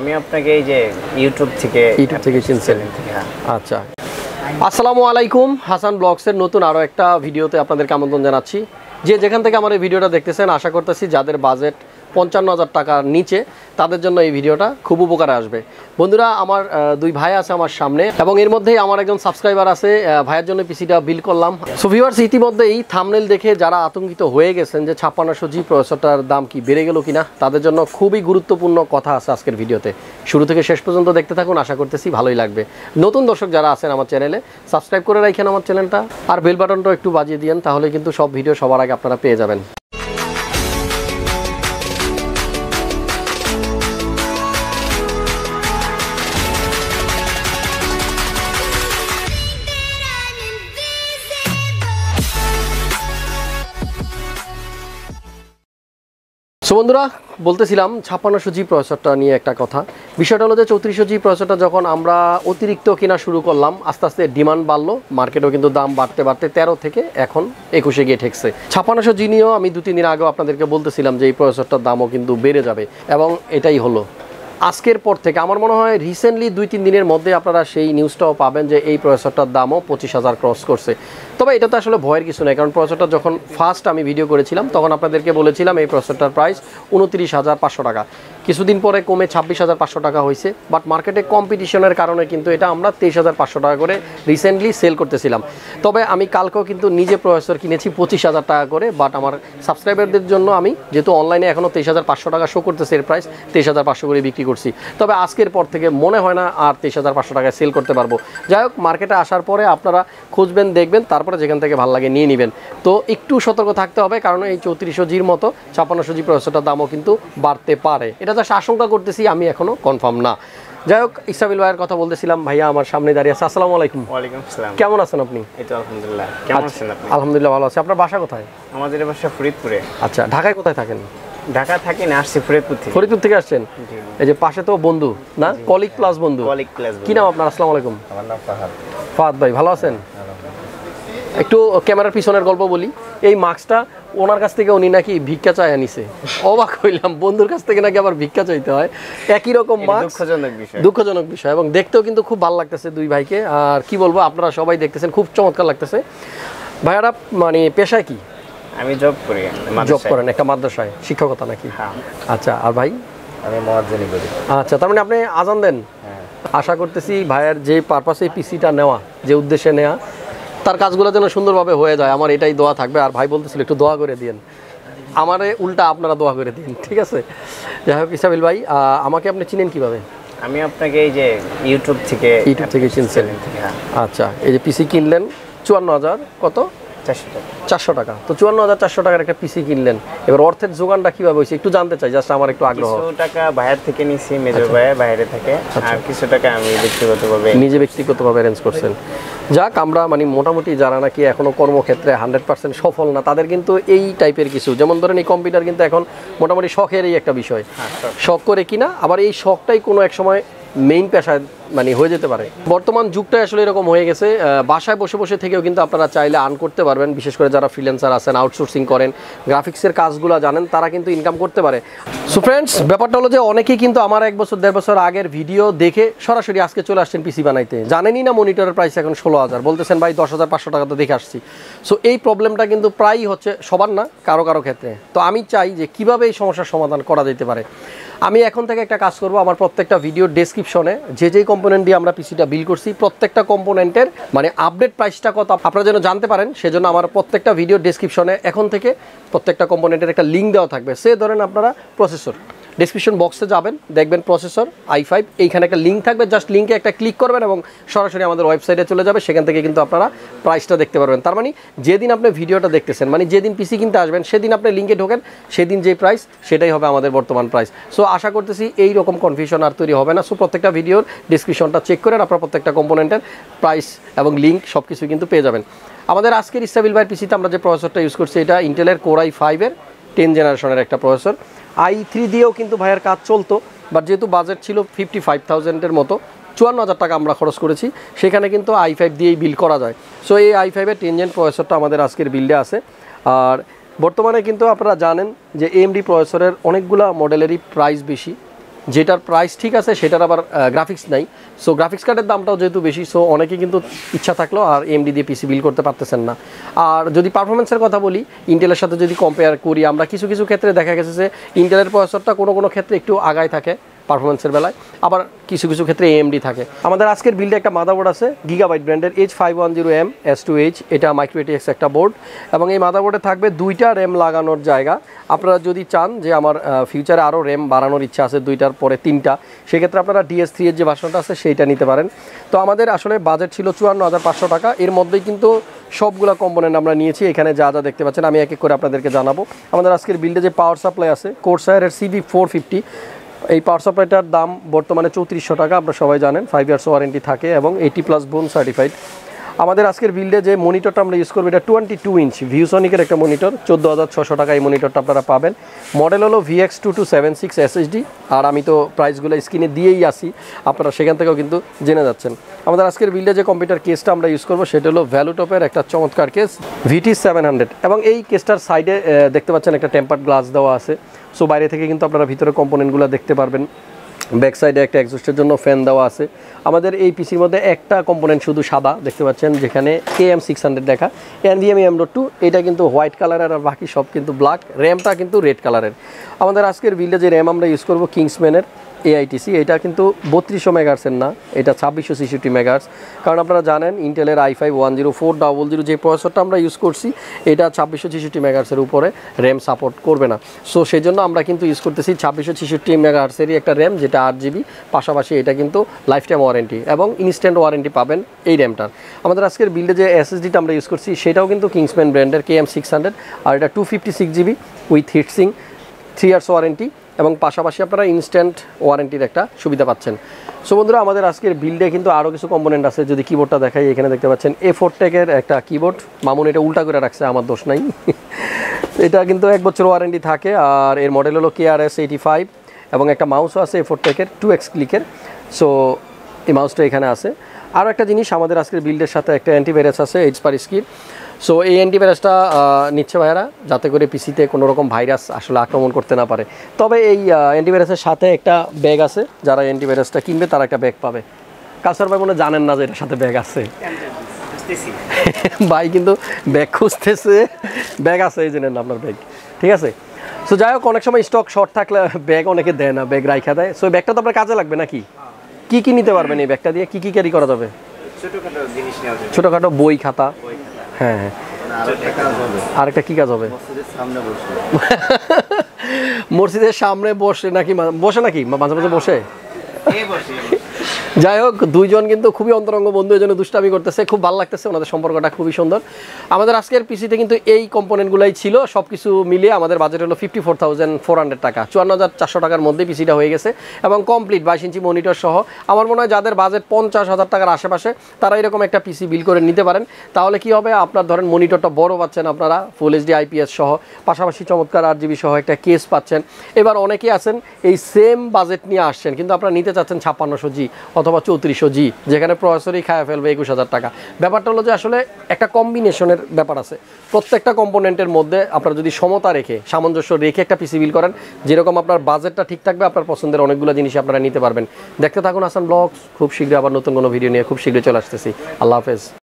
আমি আপনাকে এই যে ইউটিউব থেকে চিনছেন। আচ্ছা, আসসালামু আলাইকুম। হাসান ব্লগসের নতুন আরও একটা ভিডিওতে আপনাদেরকে আমন্ত্রণ জানাচ্ছি। যে যেখান থেকে আমার এই ভিডিওটা দেখতেছেন, আশা করতেছি যাদের বাজেট 55,000 টাকার নিচে তাদের জন্য এই ভিডিওটা খুব উপকারে আসবে। বন্ধুরা, আমার দুই ভাই আছে আমার সামনে এবং এর মধ্যেই আমার একজন সাবস্ক্রাইবার আছে, ভাইয়ের জন্য পিসিটা বিল করলাম। সো ভিউয়ার্স, ইতিমধ্যেই থাম্বনেল দেখে যারা আতঙ্কিত হয়ে গেছেন যে 5600G প্রসেসরটার দাম কি বেড়ে গেল কিনা, তাদের জন্য খুবই গুরুত্বপূর্ণ কথা আছে আজকের ভিডিওতে। শুরু থেকে শেষ পর্যন্ত দেখতে থাকুন, আশা করতেছি ভালোই লাগবে। নতুন দর্শক যারা আছেন আমার চ্যানেলে, সাবস্ক্রাইব করে রাখেন আমার চ্যানেলটা, আর বেল বাটনটা একটু বাজিয়ে দিয়েন, তাহলে কিন্তু সব ভিডিও সবার আগে আপনারা পেয়ে যাবেন। সো বন্ধুরা, বলতেছিলাম 5600G প্রসেসরটা নিয়ে একটা কথা। বিষয়টা হলো যে 3400G প্রসেসরটা যখন আমরা অতিরিক্ত কেনা শুরু করলাম, আস্তে আস্তে ডিমান্ড বাড়লো, মার্কেটেও কিন্তু দাম বাড়তে বাড়তে 13 থেকে এখন 21-এ গিয়ে ঠেকছে। 5600G নিয়েও আমি 2-3 দিন আগেও আপনাদেরকে বলতেছিলাম যে এই প্রসেসরটার দামও কিন্তু বেড়ে যাবে, এবং এটাই হলো। আজকের পর থেকে আমার মনে হয় রিসেন্টলি 2-3 দিনের মধ্যে আপনারা সেই নিউজটাও পাবেন যে এই প্রসেসরটার দামও 25,000 ক্রস করছে। তবে এটা তো আসলে ভয়ের কিছু নেই, কারণ প্রসেসরটা যখন ফার্স্ট আমি ভিডিও করেছিলাম তখন আপনাদেরকে বলেছিলাম এই প্রসেসরটার প্রাইস 29,500 টাকা। কিছুদিন পরে কমে 26,500 টাকা হয়েছে, বাট মার্কেটে কম্পিটিশনের কারণে কিন্তু এটা আমরা 23,500 টাকা করে রিসেন্টলি সেল করতেছিলাম। তবে আমি কালকেও কিন্তু নিজে প্রসেসর কিনেছি 25,000 টাকা করে, বাট আমার সাবস্ক্রাইবারদের জন্য আমি যেহেতু অনলাইনে এখনও 23,500 টাকা শো করতেছে, এর প্রাইস 23,500 করে বিক্রি করছি। তবে আজকের পর থেকে মনে হয় না আর 23,500 টাকায় সেল করতে পারবো। যাই হোক, মার্কেটে আসার পরে আপনারা খুঁজবেন, দেখবেন, তারপরে যেখান থেকে ভালো লাগে নিয়ে নেবেন। তো একটু সতর্ক থাকতে হবে, কারণ এই 3400Gর মতো 5600G প্রসেসরটার দামও কিন্তু বাড়তে পারে। এটা জাস্ট আশঙ্কা করতেছি, আমি এখনও কনফার্ম না। যাই হোক, ইসরাফিল ভাইয়ের কথা বলতেছিলাম। ভাইয়া আমার সামনে দাঁড়িয়ে আছে। আসসালামু আলাইকুম। ওয়ালাইকুম আসসালাম। কেমন আছেন আপনি? এই তো আলহামদুলিল্লাহ। কেমন আছেন আপনি? আলহামদুলিল্লাহ ভালো আছি। আপনার বাসা কোথায়? আমাদের বাসা ফরিদপুরে। আচ্ছা, ঢাকায় কোথায় থাকেন? ঢাকা থাকি না, আসছি ফরিদপুর থেকে। ফরিদপুর থেকে আসছেন? এই যে পাশে তো বন্ধু না, কলিগ প্লাস বন্ধু। Colleague plus. কি নাম আপনার? আসসালামু আলাইকুম। আমার নাম ফাহাদ। ফাহাদ ভাই, ভালো আছেন? একটু ক্যামেরার পিছনের গল্প বলি। এই মাস্কটা ওনার কাছ থেকে উনি নাকি ভিক্ষা চায় আনিছে। অবাক হইলাম, বন্ধুর কাছ থেকে নাকি আবার ভিক্ষা চাইতে হয়। একই রকম মাস্ক, দুঃখজনক বিষয়। এবং দেখতেও কিন্তু খুব ভালো লাগতেছে দুই ভাইকে। আর কি বলবো, আপনারা সবাই দেখতেছেন, খুব চমৎকার লাগতেছে। ভাইয়ারা মানে পেশায় কি? আমি জব করি। জব করেন একটা মাদ্রাসায়, শিক্ষকতা নাকি? হ্যাঁ। আচ্ছা, আর ভাই? আমি মুয়াজ্জিনি করি। আচ্ছা, তার মানে আপনি আজান দেন? হ্যাঁ। আশা করতেছি ভাইয়ের যে পারপাসে পিসিটা নেওয়া, যে উদ্দেশ্যে নেওয়া, তার কাজগুলো যেন সুন্দরভাবে হয়ে যায়, আমার এটাই দোয়া থাকবে। আর ভাই বলতেছিল একটু দোয়া করে দিন, আমারে উল্টা আপনারা দোয়া করে দিন, ঠিক আছে? যাই হোক, ইসরাফিল ভাই, আমাকে আপনি চিনেন কিভাবে? আমি আপনাকে এই যে ইউটিউব থেকে চিনছেন। আচ্ছা, এই যে পিসি কিনলেন 54,000 কত? 400 টাকা। তো 54,400 টাকার একটা পিসি কিনলেন, এবার অর্থের যোগানটা কিভাবে হয়েছে একটু জানতে চাই, জাস্ট আমার একটু আগ্রহ। কিছু টাকা ভাইয়ের থেকে নিছি, মেজর ভাইয়ের বাইরে থেকে, আর কিছু টাকা আমি ব্যক্তিগতভাবে অ্যারেঞ্জ করছেন। যাক, আমরা মানে মোটামুটি যারা নাকি এখনো কর্মক্ষেত্রে 100% সফল না, তাদের কিন্তু এই টাইপের কিছু, যেমন ধরেন এই কম্পিউটার কিন্তু এখন মোটামুটি শখেরই একটা বিষয়। শখ করে কিনা, আবার এই শখটাই কোনো এক সময় মেইন পেশায় মানে হয়ে যেতে পারে। বর্তমান যুগটাই আসলে এরকম হয়ে গেছে। বাসায় বসে বসে থেকেও কিন্তু আপনারা চাইলে আর্ন করতে পারবেন। বিশেষ করে যারা ফ্রিল্যান্সার আছেন, আউটসোর্সিং করেন, গ্রাফিক্সের কাজগুলো জানেন, তারা কিন্তু ইনকাম করতে পারে। সো ফ্রেন্ডস, ব্যাপারটা হলো যে অনেকেই কিন্তু আমার 1 বছর 1.5 বছর আগের ভিডিও দেখে সরাসরি আজকে চলে আসছেন পিসি বানাইতে। জানেনই না মনিটরের প্রাইস এখন 16,000, বলতেছেন ভাই 10,500 টাকা তো দেখে আসছি। সো এই প্রবলেমটা কিন্তু প্রায়ই হচ্ছে, সবার না, কারো কারো ক্ষেত্রে। তো আমি চাই যে কীভাবে এই সমস্যার সমাধান করা যেতে পারে। আমি এখন থেকে একটা কাজ করব, আমার প্রত্যেকটা ভিডিও ডেসক্রিপশনে যেই কম্পোনেন্ট দিয়ে আমরা পিসিটা বিল করছি, প্রত্যেকটা কম্পোনেন্টের মানে আপডেট প্রাইসটা কত আপনারা যেন জানতে পারেন, সেজন্য আমার প্রত্যেকটা ভিডিও ডেসক্রিপশনে এখন থেকে প্রত্যেকটা কম্পোনেন্টের একটা লিঙ্ক দেওয়া থাকবে। সে ধরেন আপনারা প্রসেসর, ডেসক্রিপশন বক্সে যাবেন, দেখবেন প্রসেসর i5, এইখানে একটা লিঙ্ক থাকবে, জাস্ট লিঙ্কে একটা ক্লিক করবেন এবং সরাসরি আমাদের ওয়েবসাইটে চলে যাবে। সেখান থেকে কিন্তু আপনারা প্রাইসটা দেখতে পারবেন। তার মানে যেদিন আপনি ভিডিওটা দেখতেছেন, মানে যেদিন পিসি কিনতে আসবেন, সেদিন আপনি লিঙ্কে ঢোকেন, সেদিন যে প্রাইস সেটাই হবে আমাদের বর্তমান প্রাইস। সো আশা করতেছি এই রকম কনফিউশন আর তৈরি হবে না। সো প্রত্যেকটা ভিডিওর ডেসক্রিপশনটা চেক করেন, আপনারা প্রত্যেকটা কম্পোনেন্টের প্রাইস এবং লিঙ্ক সব কিছু কিন্তু পেয়ে যাবেন। আমাদের আজকের ইসরাফিল ভাইয়ের পিসিতে আমরা যে প্রসেসরটা ইউজ করছি, এটা ইন্টেলের Core i5-এর 10 জেনারেশনের একটা প্রসেসর। i3 দিয়েও কিন্তু ভাইয়ের কাজ চলতো, বাট যেহেতু বাজেট ছিল 55,000-এর মতো, 54,000 টাকা আমরা খরচ করেছি, সেখানে কিন্তু i5 দিয়েই বিল করা যায়। সো এই i5-এর 10 জেন প্রসেসরটা আমাদের আজকের বিল্ডে আছে। আর বর্তমানে কিন্তু আপনারা জানেন যে AMD প্রসেসরের অনেকগুলা মডেলেরই প্রাইস বেশি, যেটার প্রাইস ঠিক আছে সেটার আবার গ্রাফিক্স নাই। সো গ্রাফিক্স কার্ডের দামটাও যেহেতু বেশি, সো অনেকে কিন্তু ইচ্ছা থাকলেও আর এমডি দিয়ে পিসি বিল করতে পারতেছেন না। আর যদি পারফরমেন্সের কথা বলি, ইন্টেলের সাথে যদি কম্পেয়ার করি, আমরা কিছু কিছু ক্ষেত্রে দেখা গেছে যে ইন্টেলের প্রসেসরটা কোনো কোনো ক্ষেত্রে একটু আগায় থাকে পারফরমেন্সের বেলায়, আবার কিছু কিছু ক্ষেত্রে এএমডি থাকে। আমাদের আজকের বিল্ডে একটা মাদারবোর্ড আছে গিগাবাইট ব্র্যান্ডের H510M S2H, এটা Micro-ATX একটা বোর্ড, এবং এই মাদারবোর্ডে থাকবে 2টা র্যাম লাগানোর জায়গা। আপনারা যদি চান যে আমার ফিউচারে আরও র্যাম বাড়ানোর ইচ্ছা আছে 2টার পরে 3টা, সেক্ষেত্রে আপনারা DS3 এর যে ভার্সনটা আছে সেইটা নিতে পারেন। তো আমাদের আসলে বাজেট ছিল 54,500 টাকা, এর মধ্যেই কিন্তু সবগুলো কম্পোনেন্ট আমরা নিয়েছি। এখানে যা যা দেখতে পাচ্ছেন আমি এক এক করে আপনাদেরকে জানাবো। আমাদের আজকের বিল্ডে যে পাওয়ার সাপ্লাই আছে Corsair এর CB450, এই পাওয়ার সাপ্লাইটার দাম বর্তমানে 3400 টাকা। আপনারা সবাই জানেন 5 ইয়ার্স ওয়ারেন্টি থাকে এবং 80+ বোন সার্টিফাইড। আমাদের আজকের বিল্ডে যে মনিটরটা আমরা ইউজ করবো এটা 22 ইঞ্চ ভিউসনিকের একটা মনিটর, 14,600 টাকা এই মনিটরটা আপনারা পাবেন। মডেল হলো VX2276 SSD, আর আমি তো প্রাইসগুলো স্ক্রিনে দিয়েই আসি, আপনারা সেখান থেকেও কিন্তু জেনে যাচ্ছেন। আমাদের আজকের বিল্ডে যে কম্পিউটার কেসটা আমরা ইউজ করবো সেটা হলো ভ্যালুটপের একটা চমৎকার কেস VT700, এবং এই কেসটার সাইডে দেখতে পাচ্ছেন একটা টেম্পার্ড গ্লাস দেওয়া আছে। সো বাইরে থেকে কিন্তু আপনারা ভিতরে কম্পোনেন্টগুলো দেখতে পারবেন। ব্যাক সাইডে একটা এক্সস্টের জন্য ফ্যান দেওয়া আছে। আমাদের এই পিসির মধ্যে একটা কম্পোনেন্ট শুধু সাদা দেখতে পাচ্ছেন, যেখানে KM600 দেখা, NVMe M.2, এটা কিন্তু হোয়াইট কালারের, আর বাকি সব কিন্তু ব্ল্যাক। র্যামটা কিন্তু রেড কালারের। আমাদের আজকের বিল্ডে যে র্যাম আমরা ইউজ করবো কিংসম্যানের AiTC, এটা কিন্তু 3200 মেগাহার্টসের না, এটা 2666 মেগাহার্টস। কারণ আপনারা জানেন ইন্টেলের i5-10400 যে প্রসেসরটা আমরা ইউজ করছি এটা 2666 মেগাহার্টসের উপরে র্যাম সাপোর্ট করবে না। সো সেই জন্য আমরা কিন্তু ইউজ করতেছি 2666 মেগাহার্টসেরই একটা র্যাম, যেটা 8GB। পাশাপাশি এটা কিন্তু লাইফ টাইম ওয়ারেন্টি এবং ইনস্ট্যান্ট ওয়ারেন্টি পাবেন এই র্যামটার। আমাদের আজকের বিল্ডে যে SSDটা আমরা ইউজ করছি সেটাও কিন্তু কিংসম্যান ব্র্যান্ডের KM600, আর এটা 256GB with heat sink, 3 years warranty, এবং পাশাপাশি আপনারা ইনস্ট্যান্ট ওয়ারেন্টির একটা সুবিধা পাচ্ছেন। সো বন্ধুরা, আমাদের আজকের বিল্ডে কিন্তু আরও কিছু কম্পোনেন্ট আছে। যদি কিবোর্ডটা দেখাই, এখানে দেখতে পাচ্ছেন A4 টেকের একটা কিবোর্ড। মামুন এটা উল্টা করে রাখছে, আমার দোষ নাই। এটা কিন্তু 1 বছর ওয়ারেন্টি থাকে, আর এর মডেল হলো KRS85, এবং একটা মাউসও আছে A4 টেকের 2x ক্লিকের। সো এই মাউসটা এখানে আছে। আরও একটা জিনিস, আমাদের আজকের বিল্ডের সাথে একটা অ্যান্টিভাইরাস আছে Kaspersky। সো এই অ্যান্টিভাইরাসটা নিচ্ছে ভাইয়ারা, যাতে করে পিসিতে কোনো রকম ভাইরাস আসলে আক্রমণ করতে না পারে। তবে এই অ্যান্টিভাইরাসের সাথে একটা ব্যাগ আছে, যারা অ্যান্টিভাইরাসটা কিনবে তারা একটা ব্যাগ পাবে। কালসার ভাই মনে জানেন না যে এটার সাথে ব্যাগ আছে। ভাই কিন্তু ব্যাগ খুঁজতেছে, ব্যাগ আছে, এই জন্য আপনার ব্যাগ, ঠিক আছে। সো যাই হোক, অনেক সময় স্টক শর্ট থাকলে ব্যাগ অনেকে দেয় না, ব্যাগ রাইখা দেয়। সো ব্যাগটা তো আপনার কাজে লাগবে নাকি? কি কি নিতে পারবেন এই ব্যাগটা দিয়ে? কি কি ক্যারি করা যাবে? ছোটোখাটো বই, খাতা। হ্যাঁ, আরেকটা কি কাজ হবে? মসজিদের সামনে বসে নাকি? বসে নাকি মাঝে মাঝে বসে? যাই হোক, দুইজন কিন্তু খুবই অন্তরঙ্গ বন্ধু, এই জন্য দুষ্টামি করতেছে, খুব ভালো লাগতেছে, ওনাদের সম্পর্কটা খুবই সুন্দর। আমাদের আজকের পিসিতে কিন্তু এই কম্পোনেন্টগুলাই ছিল। সব কিছু মিলিয়ে আমাদের বাজেট হলো 54,400 টাকা, 54,400 টাকার মধ্যে পিসিটা হয়ে গেছে, এবং কমপ্লিট 22 ইঞ্চি মনিটর সহ। আমার মনে হয় যাদের বাজেট 50,000 টাকার আশেপাশে, তারা এরকম একটা পিসি বিল করে নিতে পারেন। তাহলে কি হবে, আপনার ধরেন মনিটরটা বড় পাচ্ছেন আপনারা, ফুল HD IPS সহ, পাশাপাশি চমৎকার 8GB সহ একটা কেস পাচ্ছেন। এবার অনেকেই আছেন এই সেম বাজেট নিয়ে আসছেন, কিন্তু আপনারা নিতে চাচ্ছেন 5600G অথবা 3400G, যেখানে প্রসেসরই খায় ফেলবে 21,000 টাকা। ব্যাপারটা হলো যে আসলে একটা কম্বিনেশনের ব্যাপার আছে। প্রত্যেকটা কম্পোনেন্টের মধ্যে আপনারা যদি সমতা রেখে, সামঞ্জস্য রেখে একটা পিসি বিল করেন, যেরকম আপনার বাজেটটা ঠিক থাকবে, আপনার পছন্দের অনেকগুলো জিনিস আপনারা নিতে পারবেন। দেখতে থাকুন হাসান ব্লগস। খুব শীঘ্রই আবার নতুন কোনো ভিডিও নিয়ে খুব শীঘ্রই চলে আসতেছি। আল্লাহ হাফেজ।